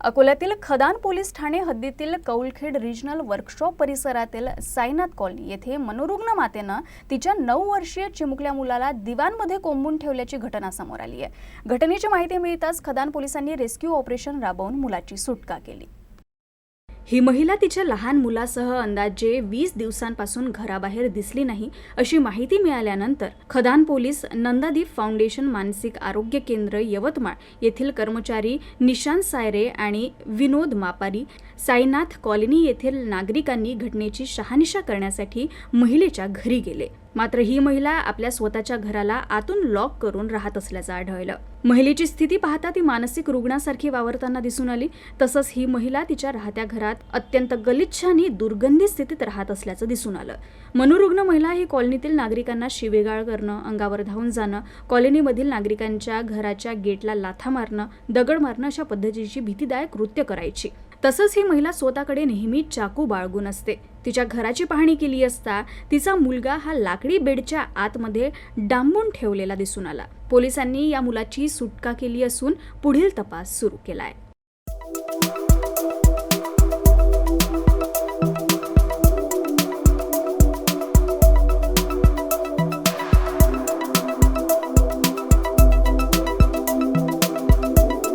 अकोल्यातील खदान पोलीस ठाणे हद्दीतील कौलखेड रिजनल वर्कशॉप परिसरातील साईनाथ कॉलनी येथे मनोरुग्ण मातेनं तिच्या 9 वर्षीय चिमुकल्या मुलाला दिवाणमध्ये कोंबून ठेवल्याची घटना समोर आली आहे। घटनेची माहिती मिळताच खदान पोलिसांनी रेस्क्यू ऑपरेशन राबवून मुलाची सुटका केली। ही महिला तिच्या लहान मुलासह अंदाजे 20 दिवसांपासून घराबाहेर दिसली नाही अशी माहिती मिळाल्यानंतर खदान पोलीस, नंदादीप फाउंडेशन मानसिक आरोग्य केंद्र यवतमाळ येथील कर्मचारी निशांत सायरे आणि विनोद मापारी, साईनाथ कॉलनी येथील नागरिकांनी घटनेची शहानिशा करण्यासाठी महिलेच्या घरी गेले। मात्र ही महिला आपल्या स्वतःच्या घराला आतून लॉक करून राहत असल्याचं आढळलं। महिलेची स्थिती पाहता ती मानसिक रुग्णासारखी वावरताना दिसून आली। तसंच ही महिला तिच्या राहत्या घरात अत्यंत गलिच्छ आणि दुर्गंधी स्थितीत राहत असल्याचं दिसून आलं। मनोरुग्ण महिला ही कॉलनीतील नागरिकांना शिवेगाळ करणं, अंगावर धावून जाणं, कॉलनीमधील नागरिकांच्या घराच्या गेटला लाथा मारणं, दगड मारणं अशा पद्धतीची भीतीदायक कृत्य करायची। तसंच ही महिला स्वतःकडे नेहमी चाकू बाळगून असते। तिच्या घराची पाहणी केली असता तिचा मुलगा हा लाकडी बेडच्या आतमध्ये डांबून ठेवलेला दिसून आला। पोलिसांनी या मुलाची सुटका केली असून पुढील तपास सुरू केलाय।